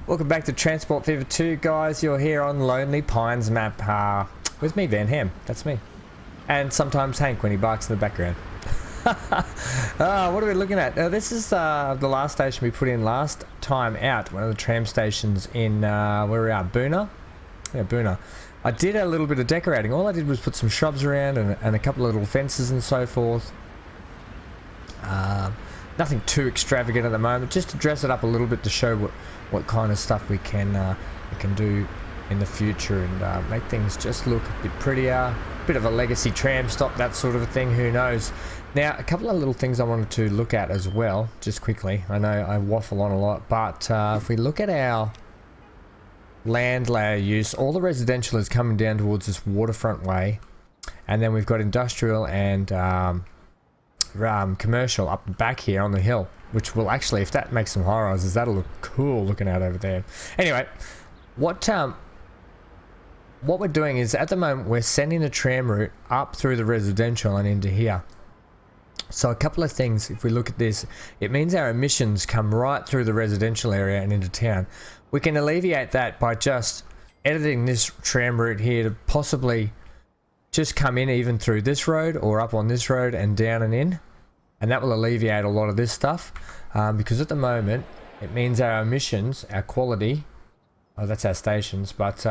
Welcome back to Transport Fever 2, guys. You're here on Lonely Pines map with me, Van Ham. That's me. And sometimes Hank when he barks in the background. What are we looking at? This is the last station we put in last time out. One of the tram stations in, where we are, Boona? Yeah, Boona. I did a little bit of decorating. All I did was put some shrubs around and a couple of little fences and so forth. Nothing too extravagant at the moment, just to dress it up a little bit to show what kind of stuff we can do in the future and make things just look a bit prettier. Bit of a legacy tram stop, that sort of a thing, who knows. Now, a couple of little things I wanted to look at as well, just quickly. I know I waffle on a lot, but if we look at our land layer use, all the residential is coming down towards this waterfront way, and then we've got industrial and commercial up the back here on the hill, which will actually, if that makes some high rises, that'll look cool looking out over there. Anyway, what we're doing is, at the moment, we're sending the tram route up through the residential and into here. So a couple of things, if we look at this, it means our emissions come right through the residential area and into town. We can alleviate that by just editing this tram route here to possibly just come in even through this road or up on this road and down and in, and that will alleviate a lot of this stuff, because at the moment it means our emissions, our quality, that's our stations, but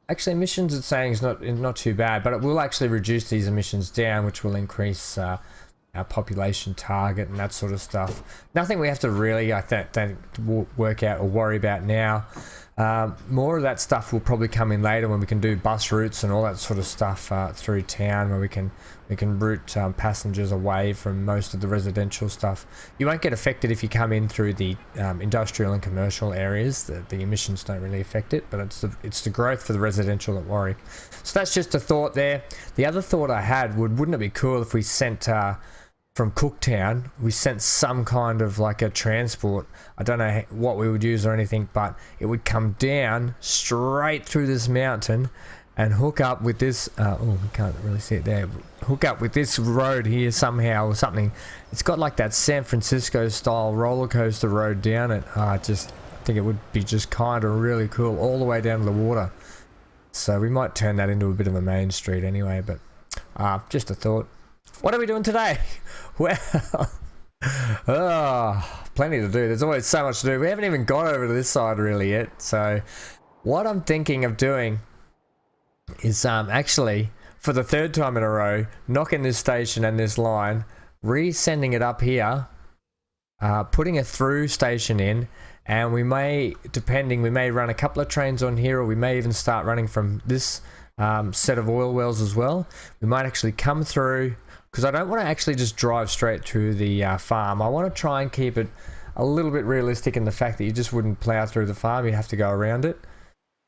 actually emissions it's saying is not too bad, but it will actually reduce these emissions down, which will increase our population target and that sort of stuff. Nothing we have to really, I think, work out or worry about now. More of that stuff will probably come in later when we can do bus routes and all that sort of stuff through town, where we can route passengers away from most of the residential stuff. You won't get affected if you come in through the industrial and commercial areas. The emissions don't really affect it, but it's the growth for the residential that worry. So that's just a thought there. The other thought I had, wouldn't it be cool if we sent from Cooktown, we sent some kind of like a transport. I don't know what we would use or anything, but it would come down straight through this mountain and hook up with this, oh, we can't really see it there, hook up with this road here somehow or something. It's got like that San Francisco style roller coaster road down it. I think it would be just kind of really cool all the way down to the water. So we might turn that into a bit of a main street anyway, but just a thought. What are we doing today? Well, plenty to do. There's always so much to do. We haven't even got over to this side really yet. So what I'm thinking of doing is actually, for the third time in a row, knocking this station and this line, resending it up here, putting a through station in, and we may, we may run a couple of trains on here, or we may even start running from this set of oil wells as well. We might actually come through, because I don't want to actually just drive straight through the farm. I want to try and keep it a little bit realistic in the fact that you just wouldn't plow through the farm. You'd have to go around it.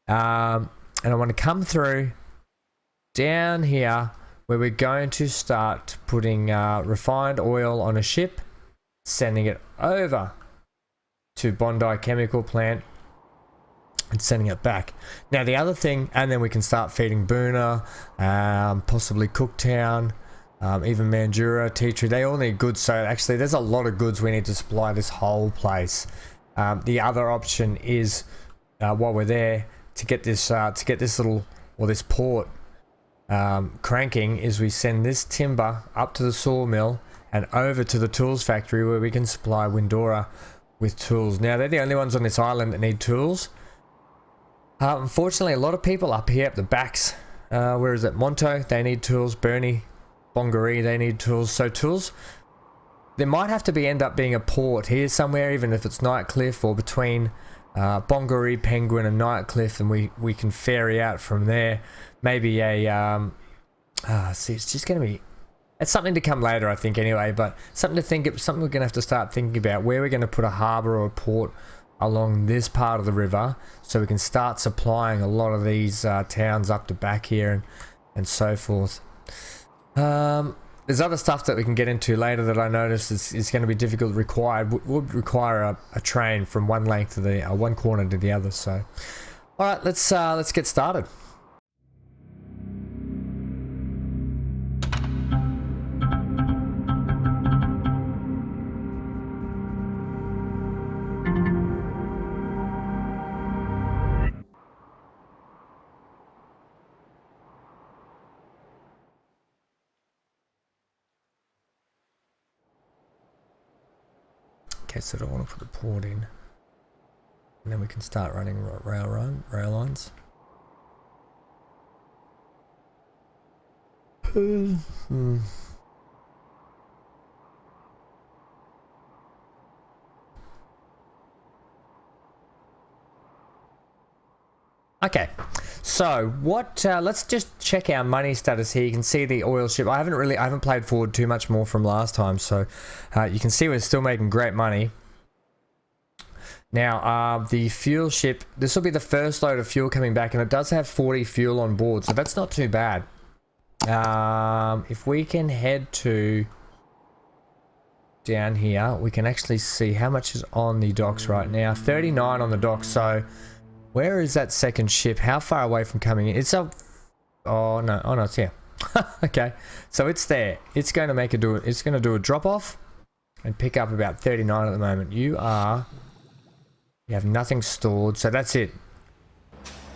And I want to come through down here where we're going to start putting refined oil on a ship, sending it over to Bondi Chemical Plant and sending it back. Now the other thing, and then we can start feeding Boona, possibly Cooktown, even Mandurah, Tea Tree. They all need goods, so actually there's a lot of goods we need to supply this whole place. The other option is, while we're there, to get this little, or this port cranking, is we send this timber up to the sawmill and over to the tools factory, where we can supply Windora with tools. Now they're the only ones on this island that need tools. Unfortunately, a lot of people up here, up the backs, where is it, Monto, they need tools. Bernie, Bongaree, they need tools. So tools, there might have to end up being a port here somewhere, even if it's Nightcliff, or between Bongaree, Penguin and Nightcliff, and we can ferry out from there. Maybe a see, it's just going to be, it's something to come later, I think, anyway, but something to think, something we're going to have to start thinking about, where we're going to put a harbour or a port along this part of the river, so we can start supplying a lot of these towns up to back here and so forth. There's other stuff that we can get into later that I noticed is going to be difficult, would require a train from one length to the one corner to the other. So, all right, let's get started. Okay, so I don't want to put the port in. And then we can start running rail lines. Okay, so what? Let's just check our money status here. You can see the oil ship. I haven't played forward too much more from last time, so you can see we're still making great money. Now, the fuel ship. This will be the first load of fuel coming back, and it does have 40 fuel on board, so that's not too bad. If we can head to down here, we can actually see how much is on the docks right now. 39 on the docks. So. Where is that second ship? How far away from coming in? It's up. Oh no! Oh no! It's here. Okay, so it's there. It's going to It's going to do a drop off, and pick up about 39 at the moment. You have nothing stored, so that's it.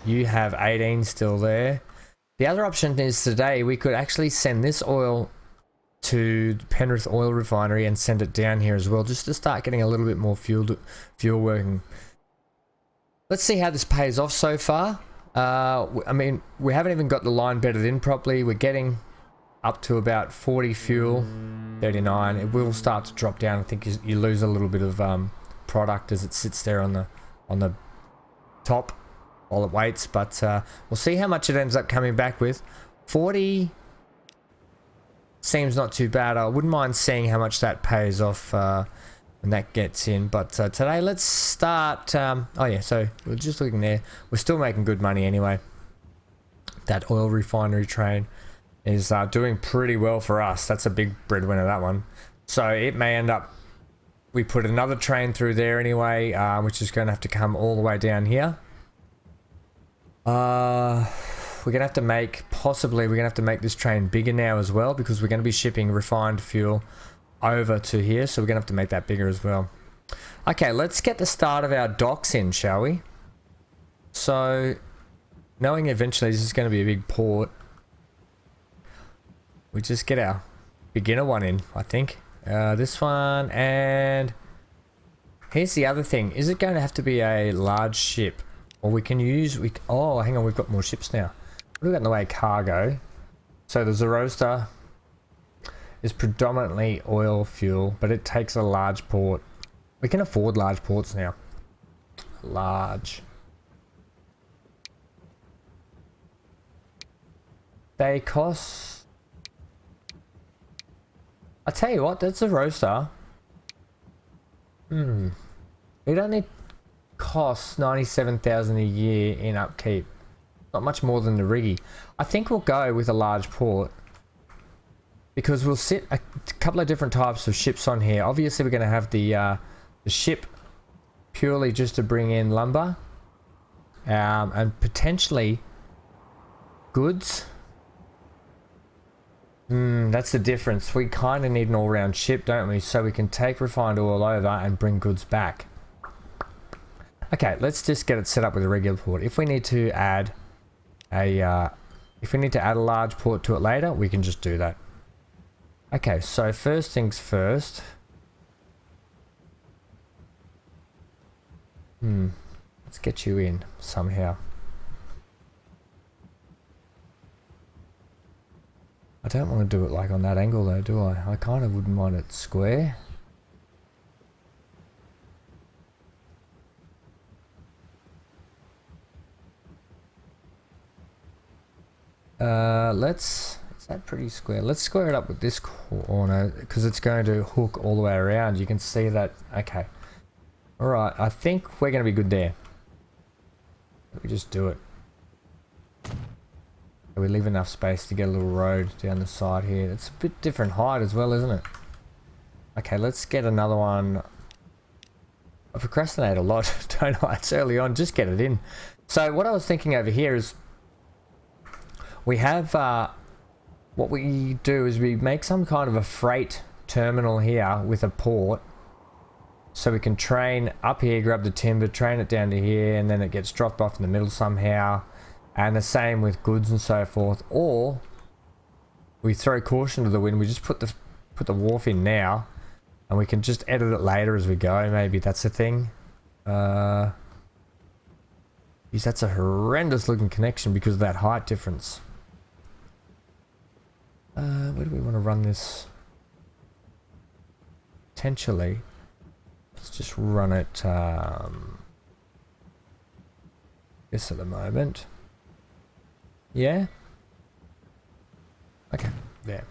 You have 18 still there. The other option is today we could actually send this oil to Penrith Oil Refinery and send it down here as well, just to start getting a little bit more fuel working. Let's see how this pays off so far. I mean, we haven't even got the line bedded in properly. We're getting up to about 40 fuel, 39. It will start to drop down. I think you lose a little bit of product as it sits there on the top while it waits. But we'll see how much it ends up coming back with. 40 seems not too bad. I wouldn't mind seeing how much that pays off when that gets in. But today let's start. Oh yeah, so we're just looking there. We're still making good money anyway. That oil refinery train is doing pretty well for us. That's a big breadwinner, that one. So it may end up, we put another train through there anyway, which is going to have to come all the way down here. We're gonna have to make, possibly we're gonna have to make this train bigger now as well, because we're going to be shipping refined fuel over to here, so we're gonna have to make that bigger as well. Okay, let's get the start of our docks in, shall we? So, knowing eventually this is going to be a big port, we just get our beginner one in, I think. This one, and here's the other thing. Is it going to have to be a large ship? Or we can use, oh, hang on, we've got more ships now. What do we got in the way of cargo? So the Zoroaster is predominantly oil fuel, but it takes a large port. We can afford large ports now. Large. They cost... I tell you what, that's a roaster. It only costs 97,000 a year in upkeep. Not much more than the Riggy. I think we'll go with a large port, because we'll sit a couple of different types of ships on here. Obviously we're going to have the ship purely just to bring in lumber, and potentially goods. That's the difference. We kind of need an all-round ship, don't we? So we can take refined oil over and bring goods back. Okay, let's just get it set up with a regular port. If we need to add a large port to it later, we can just do that. Okay, so first things first. Let's get you in somehow. I don't want to do it like on that angle though, do I? I kind of wouldn't mind it square. Is that pretty square? Let's square it up with this corner, because it's going to hook all the way around. You can see that. Okay. Alright, I think we're going to be good there. We just do it. We leave enough space to get a little road down the side here. It's a bit different height as well, isn't it? Okay, let's get another one. I procrastinate a lot, don't I? It's early on, just get it in. So what I was thinking over here is, we have, what we do is we make some kind of a freight terminal here with a port. So we can train up here, grab the timber, train it down to here, and then it gets dropped off in the middle somehow. And the same with goods and so forth. Or we throw caution to the wind. We just put the wharf in now, And we can just edit it later as we go. Maybe that's the thing. Geez, that's a horrendous looking connection because of that height difference. Where do we want to run this? Potentially. Let's just run it, this at the moment. Yeah? Okay, there.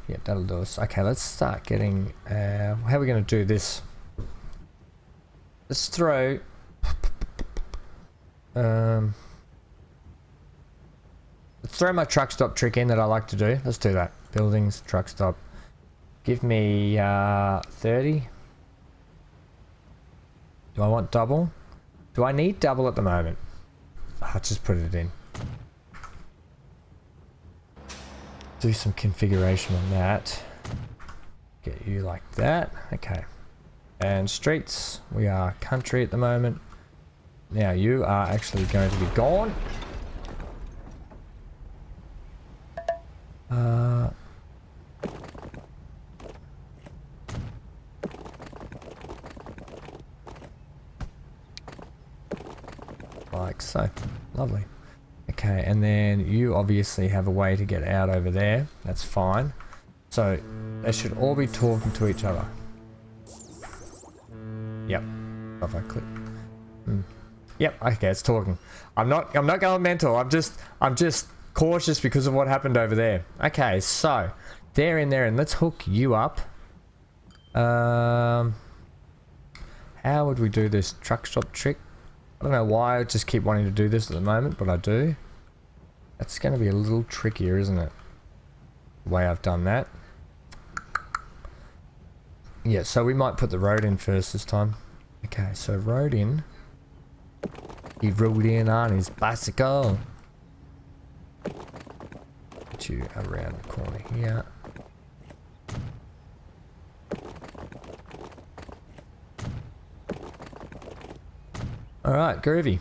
Yeah, that'll do us. Okay, let's start getting, how are we going to do this? Let's throw, let's throw my truck stop trick in that I like to do. Let's do that. Buildings, truck stop. Give me 30. Do I want double? Do I need double at the moment? I'll just put it in. Do some configuration on that. Get you like that. Okay. And streets. We are country at the moment. Now you are actually going to be gone. Like so. Lovely. Okay, and then you obviously have a way to get out over there. That's fine. So they should all be talking to each other. Yep. If I click. Yep. Okay, it's talking. I'm not going mental. I'm just cautious because of what happened over there. Okay, so they're in there, and let's hook you up. How would we do this truck stop trick? I don't know why I just keep wanting to do this at the moment, but I do. That's going to be a little trickier, isn't it? The way I've done that. Yeah, so we might put the road in first this time. Okay, so road in. He rode in on his bicycle. Get you around the corner here. Alright, groovy.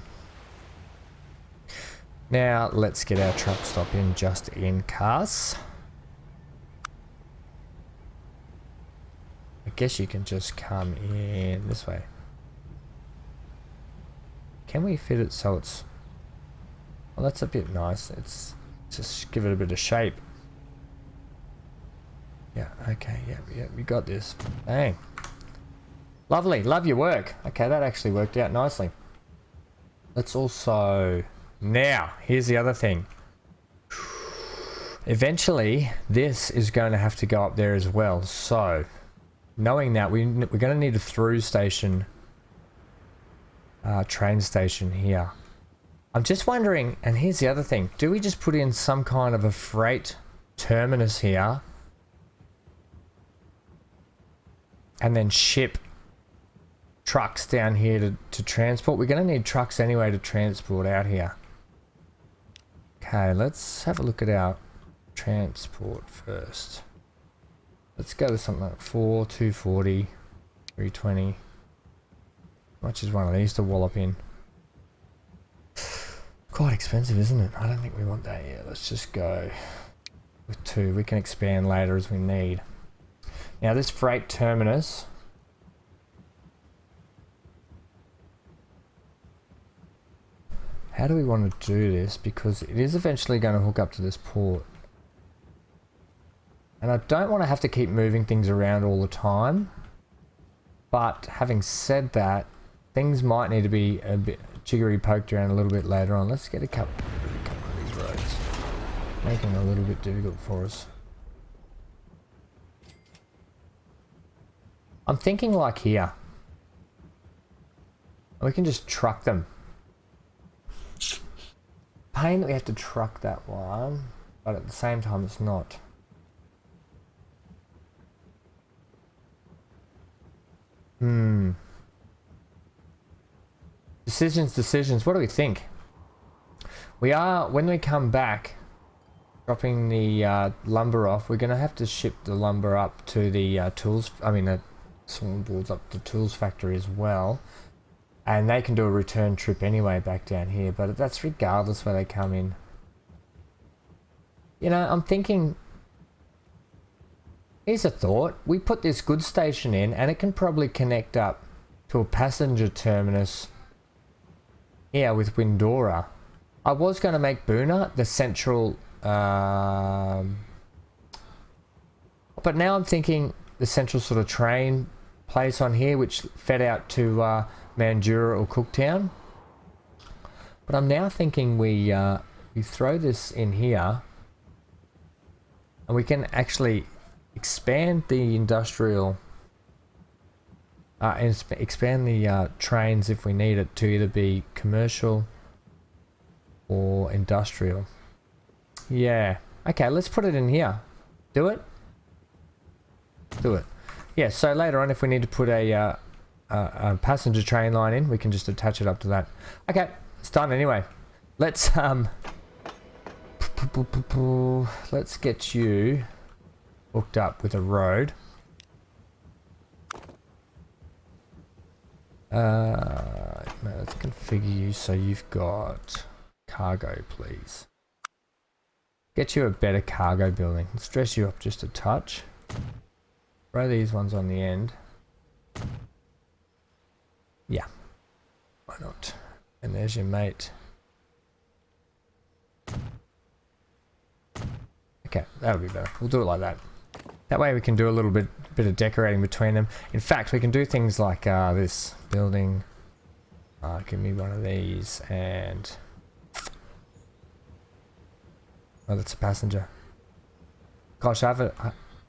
Now let's get our truck stop in just in case. I guess you can just come in this way. Can we fit it so it's... Well, that's a bit nice. It's just give it a bit of shape. Yeah, okay, yeah, we got this. Bang. Lovely, love your work. Okay, that actually worked out nicely. Let's also... Now, here's the other thing. Eventually, this is going to have to go up there as well. So, knowing that, we're going to need a through station, train station here. I'm just wondering, and here's the other thing. Do we just put in some kind of a freight terminus here? And then ship trucks down here to transport? We're going to need trucks anyway to transport out here. Okay, let's have a look at our transport first. Let's go with something like 240, 320. How much is one of these to wallop in? Quite expensive, isn't it? I don't think we want that yet. Let's just go with 2. We can expand later as we need. Now this freight terminus, how do we want to do this? Because it is eventually going to hook up to this port. And I don't want to have to keep moving things around all the time. But having said that, things might need to be a bit jiggery poked around a little bit later on. Let's get a couple of these roads. Making it a little bit difficult for us. I'm thinking like here. We can just truck them. Pain that we have to truck that one, but at the same time it's not. Decisions. What do we think? We are, when we come back, dropping the lumber off, we're going to have to ship the lumber up to the tools, the sawn boards up to the tools factory as well. And they can do a return trip anyway back down here, but that's regardless where they come in. You know, I'm thinking Here's a thought. We put this goods station in and it can probably connect up to a passenger terminus here with Windora. I was going to make Boona the central... but now I'm thinking the central sort of train place on here which fed out to Mandurah or Cooktown. But I'm now thinking we throw this in here and we can actually expand the industrial and expand the trains if we need it to either be commercial or industrial. Yeah. Okay, let's put it in here. Do it. Do it. Yeah, so later on if we need to put a passenger train line in, we can just attach it up to that. Okay, it's done anyway. Let's let's get you hooked up with a road. Let's configure you so you've got cargo, please. Get you a better cargo building. Let's dress you up just a touch. Throw these ones on the end. Yeah. Why not? And there's your mate. Okay, that'll be better. We'll do it like that. That way we can do a little bit of decorating between them. In fact, we can do things like this building. Give me one of these and... Oh, that's a passenger. Gosh, I haven't...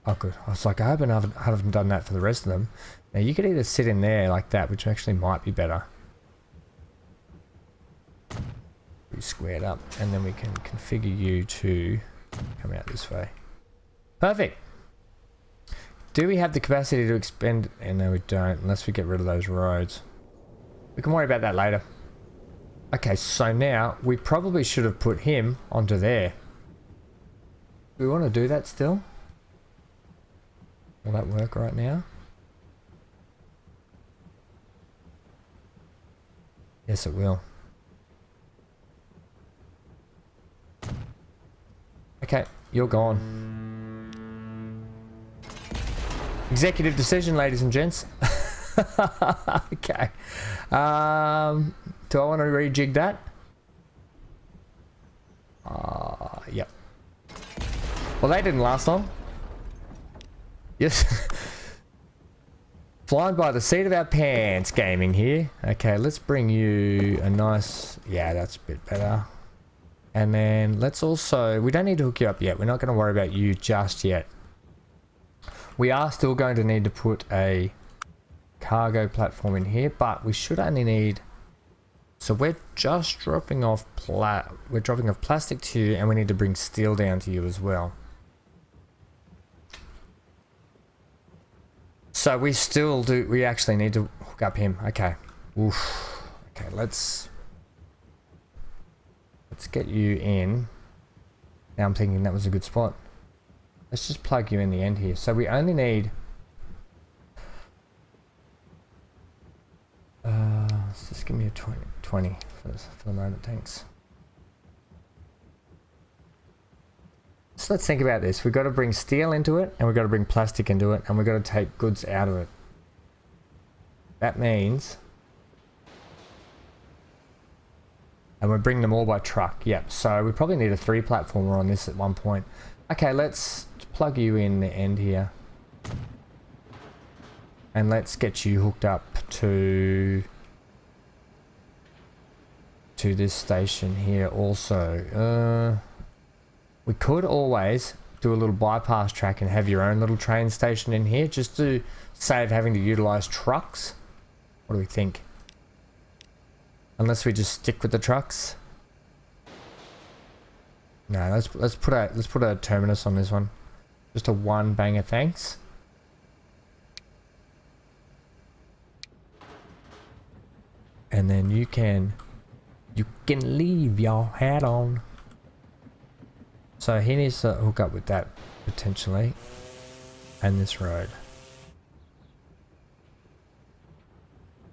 Oh, good. I was like, I haven't done that for the rest of them. Now, you could either sit in there like that, which actually might be better. We squared up, and then we can configure you to come out this way. Perfect. Do we have the capacity to expand? And no, we don't, unless we get rid of those roads. We can worry about that later. Okay, so now we probably should have put him onto there. Do we want to do that still? Will that work right now? Yes, it will. Okay, you're gone. Executive decision, ladies and gents. Okay. Do I want to rejig that? Yep. Well, they didn't last long. Yes. Flying by the seat of our pants gaming here. Okay, let's bring you a nice... Yeah, that's a bit better. And then let's also... We don't need to hook you up yet. We're not going to worry about you just yet. We are still going to need to put a cargo platform in here, but we should only need... So we're just dropping off plastic to you, and we need to bring steel down to you as well. So we still do... We actually need to hook up him. Okay. Oof. Okay, let's get you in. Now I'm thinking that was a good spot. Let's just plug you in the end here. So we only need... let's just give me a 20 for the moment, thanks. So let's think about this. We've got to bring steel into it, and we've got to bring plastic into it, and we've got to take goods out of it. That means... And we bring them all by truck. Yep, so we probably need a 3-platformer on this at one point. Okay, let's plug you in the end here. And let's get you hooked up to this station here also. We could always do a little bypass track and have your own little train station in here just to save having to utilize trucks. What do we think? Unless we just stick with the trucks. No, let's put a terminus on this one. Just a one banger, thanks. And then you can leave your hat on. So he needs to hook up with that potentially, and this road.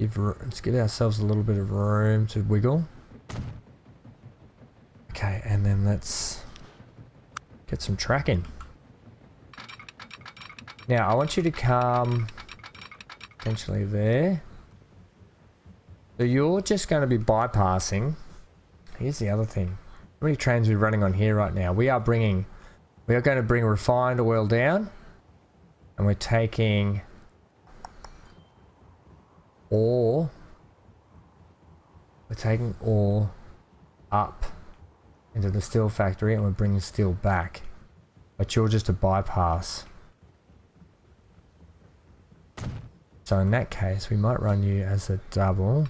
Let's give ourselves a little bit of room to wiggle. Okay, and then let's get some tracking. Now I want you to come potentially there. So you're just going to be bypassing. Here's the other thing. How many trains are we running on here right now? We are going to bring refined oil down, and we're taking ore. We're taking ore up into the steel factory, and we're bringing steel back. But you're just a bypass. So in that case, we might run you as a double.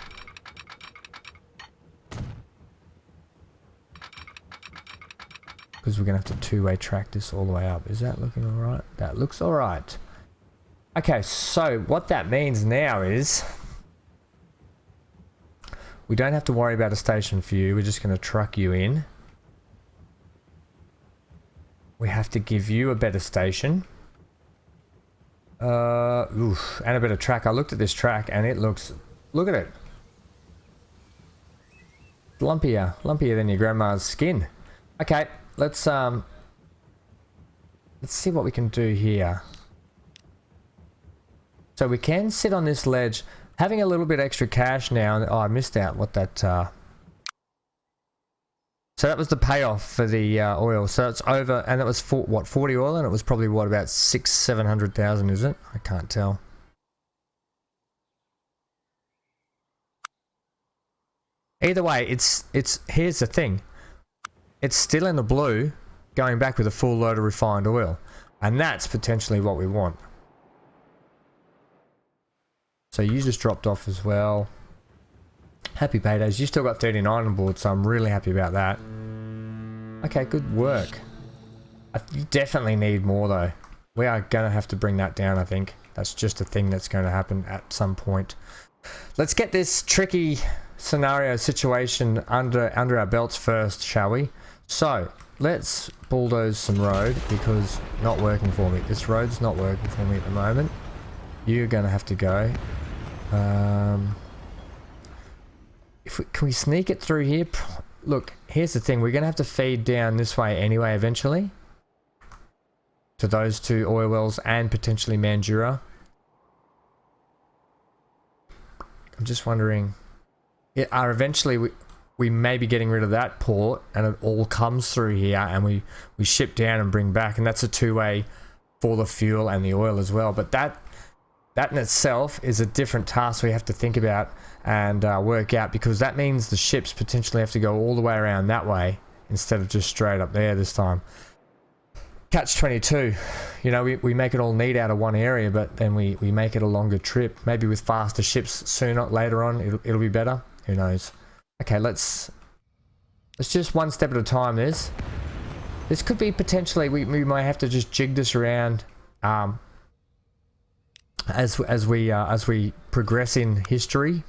Because we're going to have to two-way track this all the way up. Is that looking alright? That looks alright. Okay, so what that means now is we don't have to worry about a station for you. We're just going to truck you in. We have to give you a better station. And a better track. I looked at this track and it looks... Look at it. Lumpier than your grandma's skin. Okay, let's see what we can do here. So we can sit on this ledge, having a little bit extra cash now. Oh, I missed out what that... So that was the payoff for the oil. So it's over, and it was for, what, 40 oil, and it was probably what, about 600,000-700,000, is it? I can't tell. Either way, it's here's the thing. It's still in the blue, going back with a full load of refined oil, and that's potentially what we want. So you just dropped off as well. Happy paydays. You still got 39 on board, so I'm really happy about that. Okay, good work. You definitely need more though. We are going to have to bring that down, I think. That's just a thing that's going to happen at some point. Let's get this tricky scenario situation under our belts first, shall we? So, let's bulldoze some road because not working for me. This road's not working for me at the moment. You're going to have to go. Can we sneak it through here? Look, here's the thing. We're going to have to feed down this way anyway eventually. To those two oil wells and potentially Mandurah. I'm just wondering. Eventually we may be getting rid of that port and it all comes through here and we ship down and bring back. And that's a two-way for the fuel and the oil as well. But that in itself is a different task we have to think about and work out, because that means the ships potentially have to go all the way around that way instead of just straight up there this time. Catch-22, you know, we make it all neat out of one area, but then we make it a longer trip. Maybe with faster ships sooner, later on, it'll be better. Who knows? Okay, let's just one step at a time. This could be potentially, we might have to just jig this around as we progress in history.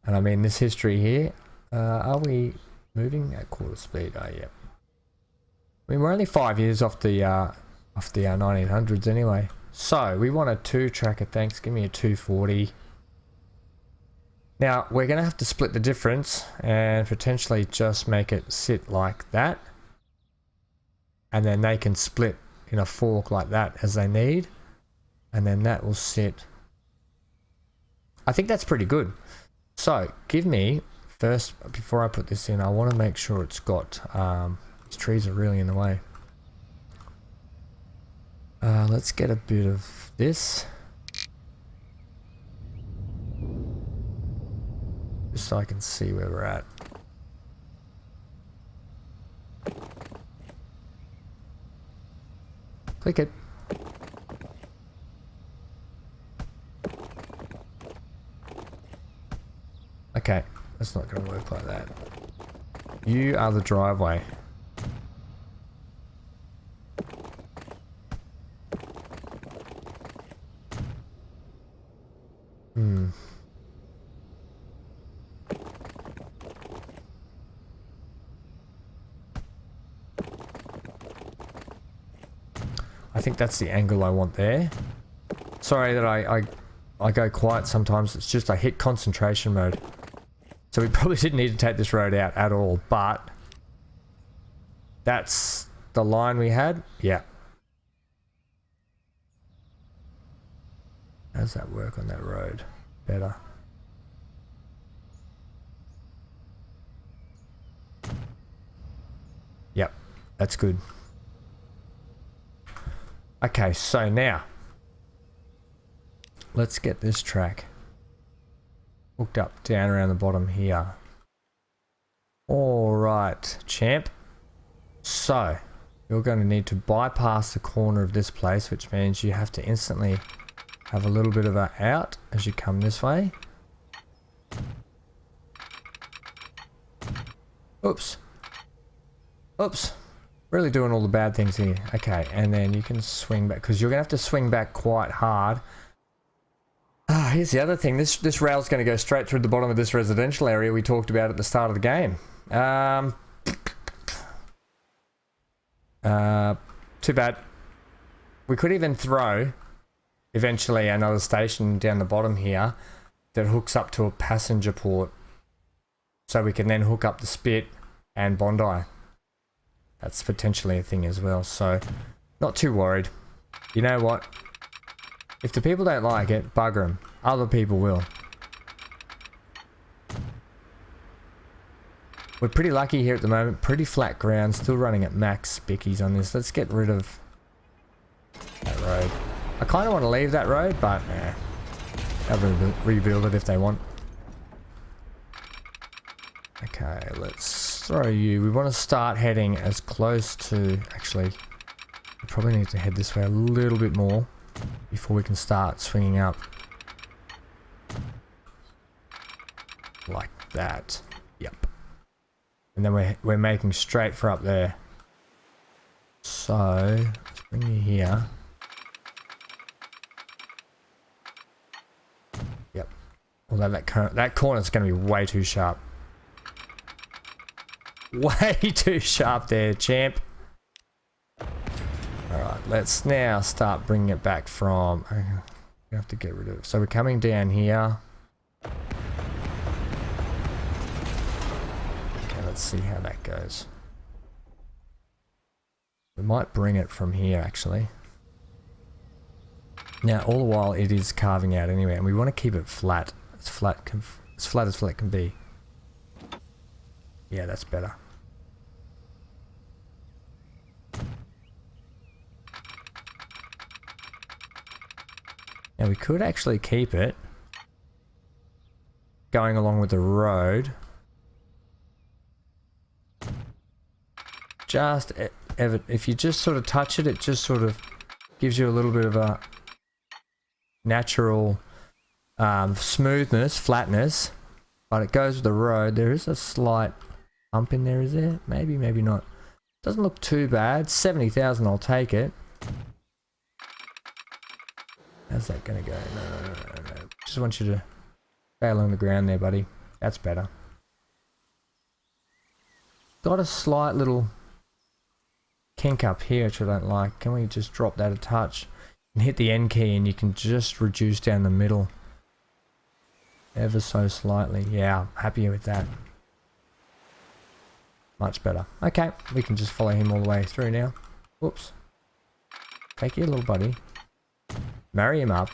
And I mean this history here. Are we moving at quarter speed? Oh yeah. I mean, we're only 5 years off the 1900s anyway. So we want a 2-tracker. Thanks. Give me a 240. Now we're going to have to split the difference and potentially just make it sit like that, and then they can split in a fork like that as they need, and then that will sit. I think that's pretty good. So give me first, before I put this in, I want to make sure it's got these trees are really in the way. Let's get a bit of this just so I can see where we're at. Click it. Okay, that's not going to work like that. You are the driveway. I think that's the angle I want there. Sorry that I go quiet sometimes. It's just I hit concentration mode. So we probably didn't need to take this road out at all, but that's the line we had. Yeah. How's that work on that road? Better. Yep, that's good. Okay, so now let's get this track hooked up down around the bottom here. All right, champ. So you're going to need to bypass the corner of this place, which means you have to instantly have a little bit of a out as you come this way. Oops. Oops. Really doing all the bad things here. Okay, and then you can swing back, because you're going to have to swing back quite hard. Ah, here's the other thing. This rail's going to go straight through the bottom of this residential area we talked about at the start of the game. Too bad. We could even throw eventually another station down the bottom here that hooks up to a passenger port, so we can then hook up the Spit and Bondi. That's potentially a thing as well, so not too worried. You know what? If the people don't like it, bugger them. Other people will. We're pretty lucky here at the moment. Pretty flat ground. Still running at max spickies on this. Let's get rid of that road. I kind of want to leave that road, but they'll rebuild it if they want. Okay, let's throw you. We want to start heading as close to... Actually, we probably need to head this way a little bit more before we can start swinging up. Like that. Yep. And then we're making straight for up there. So, let's bring you here. Yep. Although that corner's going to be way too sharp. Way too sharp there, champ. Alright, let's now start bringing it back from... We have to get rid of it. So we're coming down here. Okay, let's see how that goes. We might bring it from here, actually. Now, all the while it is carving out anyway, and we want to keep it flat. As flat as flat can be. Yeah, that's better. Now we could actually keep it going along with the road. Just if you just sort of touch it, it just sort of gives you a little bit of a natural smoothness, flatness, but it goes with the road. There is a slight hump in there, is there? Maybe, maybe not. Doesn't look too bad. 70,000, I'll take it. How's that gonna go? No. Just want you to stay along the ground there, buddy. That's better. Got a slight little kink up here, which I don't like. Can we just drop that a touch? And hit the N key and you can just reduce down the middle. Ever so slightly. Yeah, happy with that. Much better. Okay, we can just follow him all the way through now. Whoops. Take your little buddy. Marry him up.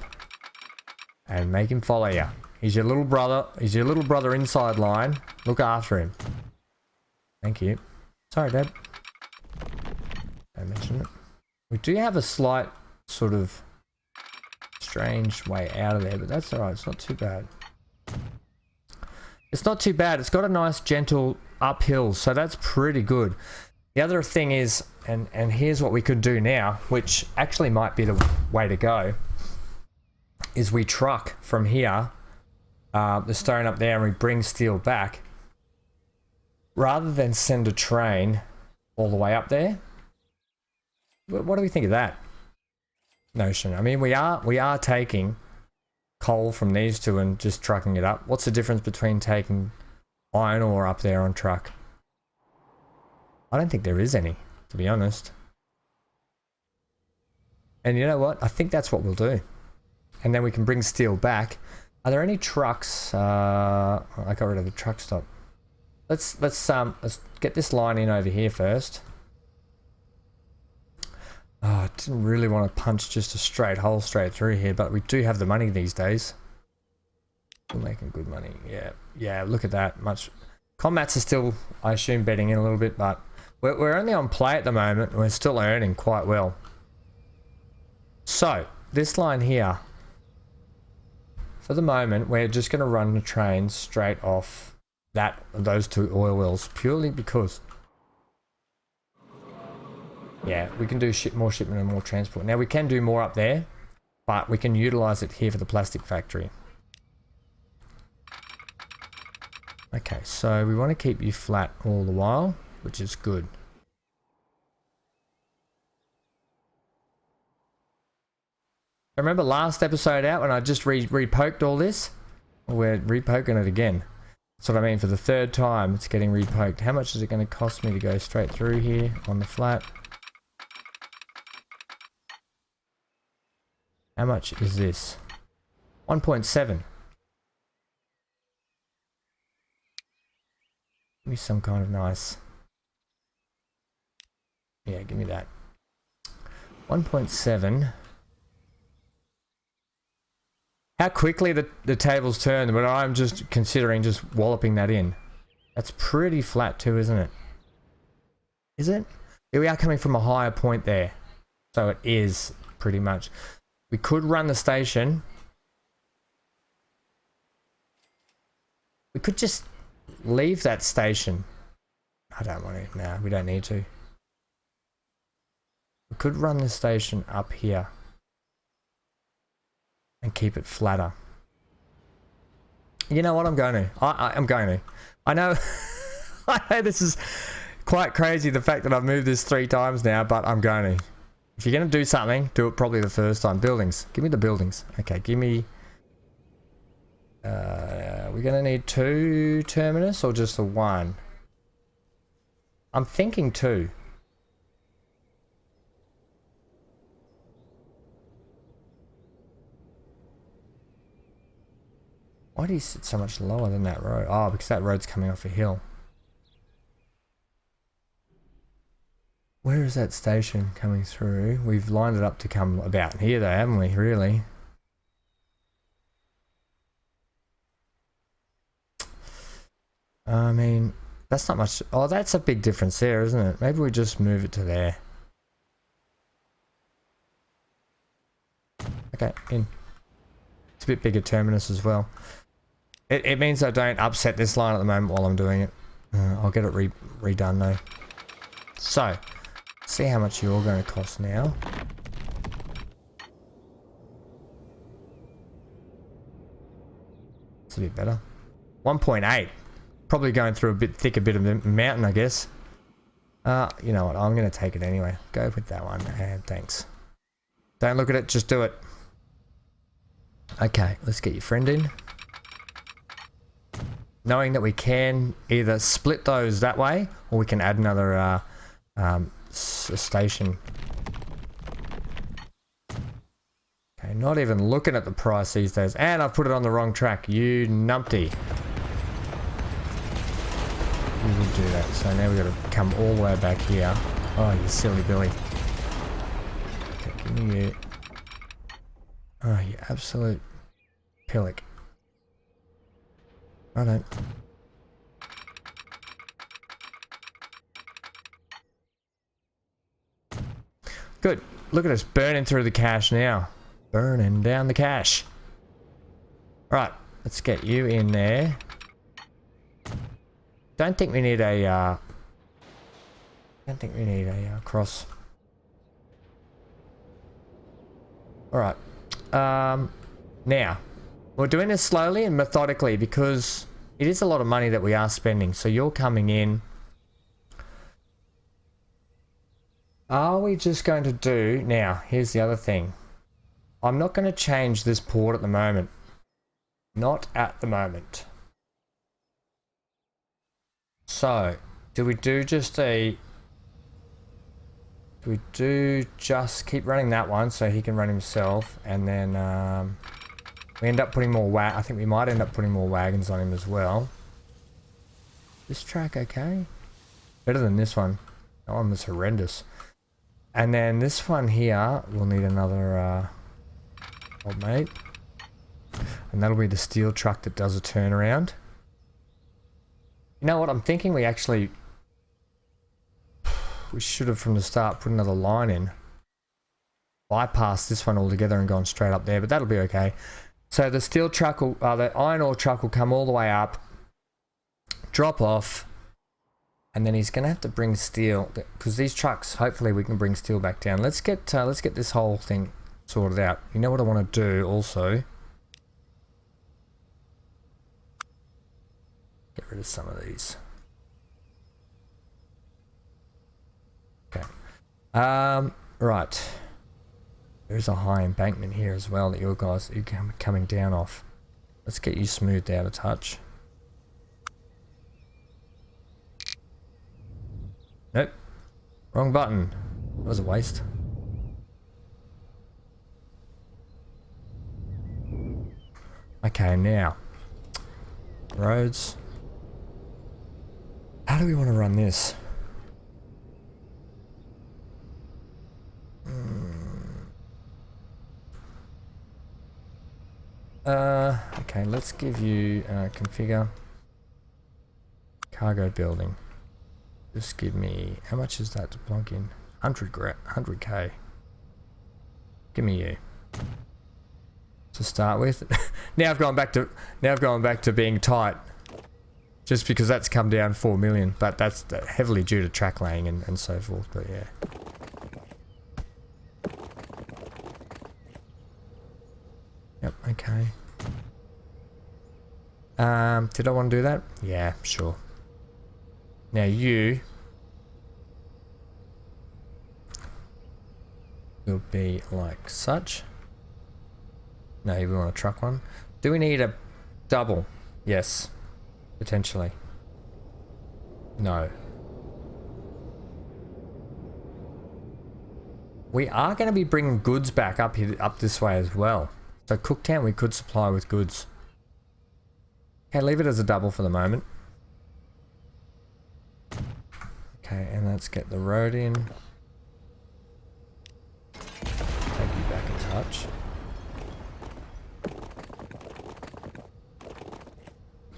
And make him follow you. He's your little brother. He's your little brother inside line. Look after him. Thank you. Sorry, Dad. Don't mention it. We do have a slight sort of strange way out of there, but that's alright. It's not too bad. It's not too bad. It's got a nice gentle uphill, so that's pretty good. The other thing is, and here's what we could do now, which actually might be the way to go, is we truck from here, the stone up there, and we bring steel back, rather than send a train all the way up there. What do we think of that notion? I mean, we are taking coal from these two and just trucking it up. What's the difference between taking iron ore up there on truck? I don't think there is any, to be honest. And you know what? I think that's what we'll do. And then we can bring steel back. Are there any trucks? I got rid of the truck stop. Let's get this line in over here first. Oh, I didn't really want to punch just a straight hole straight through here, but we do have the money these days. We're making good money. Yeah, yeah, look at that. Much. Combats are still, I assume, betting in a little bit, but we're only on play at the moment. We're still earning quite well. So, this line here, for the moment, we're just going to run the train straight off those two oil wells, purely because, yeah, we can do more shipment and more transport. Now, we can do more up there, but we can utilize it here for the plastic factory. Okay, so we want to keep you flat all the while, which is good. Remember last episode out when I just repoked all this? We're repoking it again. That's what I mean, for the third time it's getting repoked. How much is it going to cost me to go straight through here on the flat? How much is this? 1.7. Give me some kind of nice... Yeah, give me that. 1.7. How quickly the tables turn, but I'm just considering just walloping that in. That's pretty flat too, isn't it? Is it? Yeah, we are coming from a higher point there. So it is pretty much. We could run the station. We could just leave that station. I don't want to. No, we don't need to. We could run the station up here. And keep it flatter. You know what? I'm going to. I'm going to. I know. I know this is quite crazy, the fact that I've moved this 3 times now, but I'm going to. If you're going to do something, do it probably the first time. Buildings. Give me the buildings. Okay, give me... we're going to need 2 terminus or just the 1? I'm thinking 2. Why do you sit so much lower than that road? Oh, because that road's coming off a hill. Where is that station coming through? We've lined it up to come about here though, haven't we, really? I mean, that's not much. Oh, that's a big difference there, isn't it? Maybe we just move it to there. Okay, in. It's a bit bigger terminus as well. It means I don't upset this line at the moment while I'm doing it. I'll get it redone though. So, let's see how much you're going to cost now. It's a bit better. 1.8. Probably going through a bit thicker bit of the mountain, I guess. You know what? I'm going to take it anyway. Go with that one. And thanks. Don't look at it. Just do it. Okay, let's get your friend in. Knowing that we can either split those that way, or we can add another station. Okay, not even looking at the price these days. And I've put it on the wrong track. You numpty. You would do that. So now we've got to come all the way back here. Oh, you silly Billy. Okay, give me you. Oh, you absolute pillock. I don't. Good. Look at us burning through the cash now. Burning down the cash. Right. Let's get you in there. Don't think we need a, cross. Alright. Now. We're doing this slowly and methodically because it is a lot of money that we are spending. So you're coming in. Are we just going to do... Now, here's the other thing. I'm not going to change this port at the moment. Not at the moment. So, do we do just a... Do we do just keep running that one so he can run himself and then... we end up putting more I think we might end up putting more wagons on him as well. This track okay? Better than this one. That one was horrendous. And then this one here, we'll need another old mate. And that'll be the steel truck that does a turnaround. You know what? I'm thinking we should have from the start put another line in. Bypass this one altogether and gone straight up there, but that'll be okay. So the steel truck will, the iron ore truck will come all the way up, drop off, and then he's gonna have to bring steel because these trucks. Hopefully, we can bring steel back down. Let's get this whole thing sorted out. You know what I want to do also? Get rid of some of these. Okay. Right. There's a high embankment here as well that you guys are coming down off. Let's get you smoothed out a touch. Nope. Wrong button. That was a waste. Okay, now. Roads. How do we want to run this? Okay, let's give you configure cargo building. Just give me, how much is that to plonk in? 100k. Give me you to start with. now I've gone back to being tight, just because that's come down 4 million, but that's heavily due to track laying and so forth. But yeah. Yep, okay. Did I want to do that? Yeah, sure. Now you will be like such. No, we want a truck one. Do we need a double? Yes. Potentially. No. We are going to be bringing goods back up here, up this way as well. So Cooktown we could supply with goods. Okay, leave it as a double for the moment. Okay, and let's get the road in. Take you back a touch.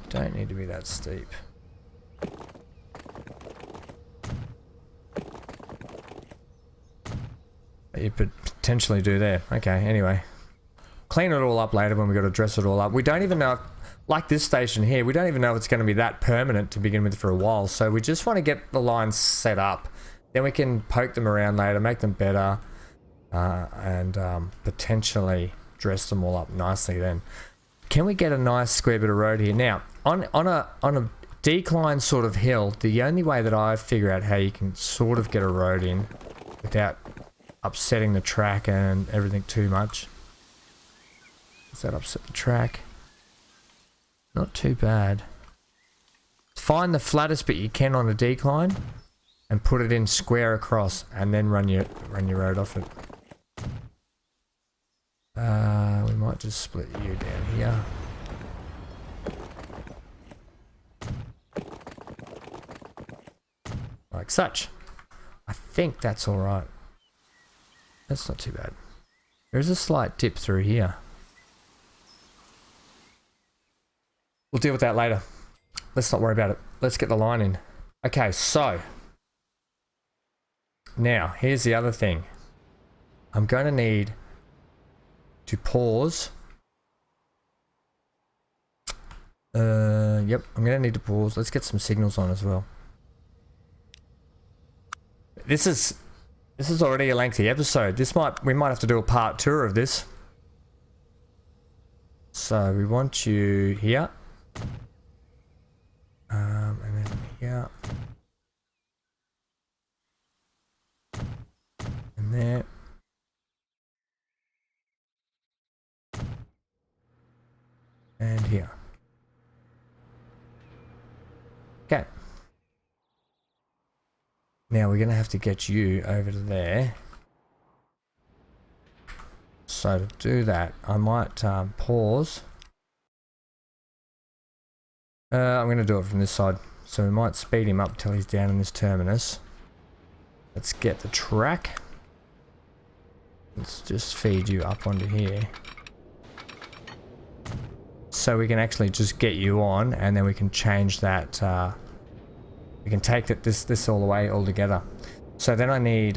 Don't need to be that steep. But you could potentially do there. Okay, anyway. Clean it all up later when we got to dress it all up. We don't even know, like this station here, we don't even know if it's going to be that permanent to begin with for a while. So we just want to get the lines set up. Then we can poke them around later, make them better, and potentially dress them all up nicely then. Can we get a nice square bit of road here? Now, on a decline sort of hill, the only way that I figure out how you can sort of get a road in without upsetting the track and everything too much. Does that upset the track? Not too bad. Find the flattest bit you can on a decline and put it in square across, and then run your road off it. We might just split you down here. Like such. I think that's alright. That's not too bad. There is a slight dip through here. We'll deal with that later. Let's not worry about it. Let's get the line in. Okay, so. Now, here's the other thing. I'm going to need to pause. Yep, I'm going to need to pause. Let's get some signals on as well. This is already a lengthy episode. We might have to do a part 2 of this. So we want you here. And then here. And there. And here. Okay. Now we're going to have to get you over to there. So to do that, I might pause. I'm going to do it from this side. So we might speed him up till he's down in this terminus. Let's get the track. Let's just feed you up onto here. So we can actually just get you on, and then we can change that. We can take this all the way all together. So then I need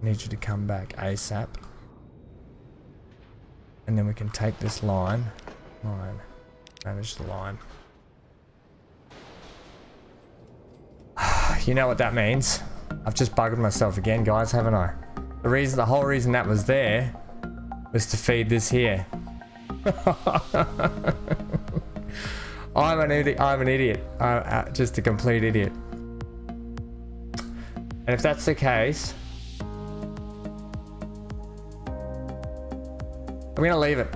need you to come back ASAP. And then we can take this line, manage the line. You know what that means? I've just bugged myself again, guys, haven't I? The whole reason that was there was to feed this here. I'm an idiot. Just a complete idiot. And if that's the case, I'm gonna leave it.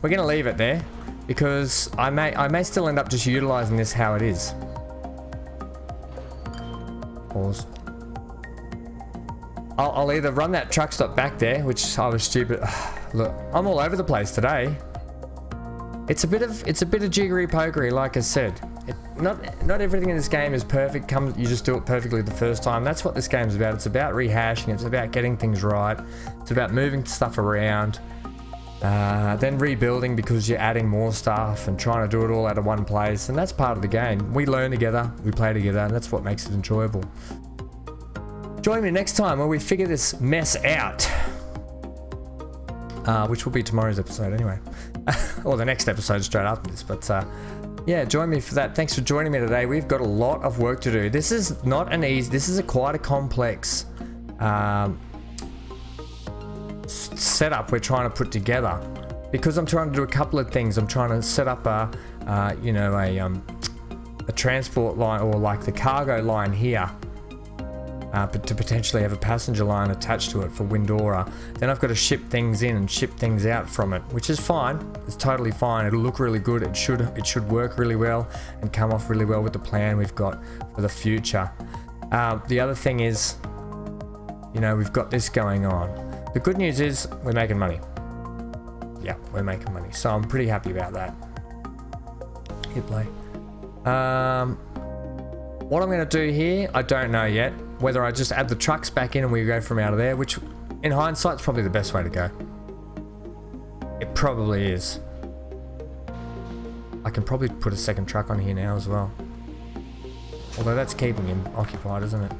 We're gonna leave it there because I may still end up just utilizing this how it is. Pause. I'll either run that truck stop back there, which I was stupid. Look, I'm all over the place today. It's a bit of jiggery pokery, like I said. Not everything in this game is perfect. You just do it perfectly the first time. That's what this game's about. It's about rehashing. It's about getting things right. It's about moving stuff around, then rebuilding because you're adding more stuff and trying to do it all out of one place. And that's part of the game. We learn together, we play together, and that's what makes it enjoyable. Join me next time where we figure this mess out, which will be tomorrow's episode anyway, or the next episode straight after this. But yeah, join me for that. Thanks for joining me today. We've got a lot of work to do. This is not an easy. This is quite a complex setup we're trying to put together because I'm trying to do a couple of things. I'm trying to set up a transport line, or like the cargo line here. But to potentially have a passenger line attached to it for Windora. Then I've got to ship things in and ship things out from it, which is fine. It's totally fine. It'll look really good. It should work really well and come off really well with the plan we've got for the future. The other thing is, we've got this going on. The good news is we're making money. Yeah, we're making money. So I'm pretty happy about that. Hit play. What I'm going to do here, I don't know yet. Whether I just add the trucks back in and we go from out of there, which in hindsight is probably the best way to go. It probably is. I can probably put a second truck on here now as well. Although that's keeping him occupied, isn't it?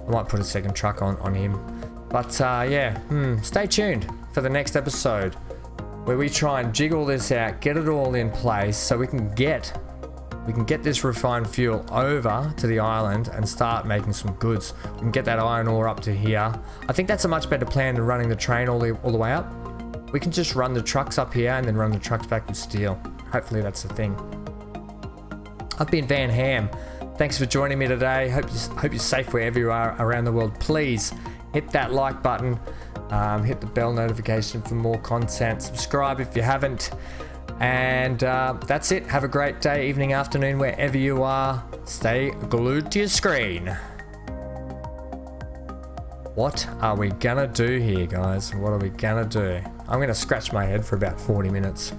I might put a second truck on him. But yeah, stay tuned for the next episode where we try and jiggle this out, get it all in place so we can get this refined fuel over to the island and start making some goods. We can get that iron ore up to here. I think that's a much better plan than running the train all the way up. We can just run the trucks up here and then run the trucks back with steel. Hopefully that's the thing. I've been Van Ham. Thanks for joining me today. Hope you're safe wherever you are around the world. Please hit that like button. Hit the bell notification for more content. Subscribe if you haven't. And that's it. Have a great day, evening, afternoon, wherever you are. Stay glued to your screen. What are we gonna do here, guys? What are we gonna do? I'm gonna scratch my head for about 40 minutes.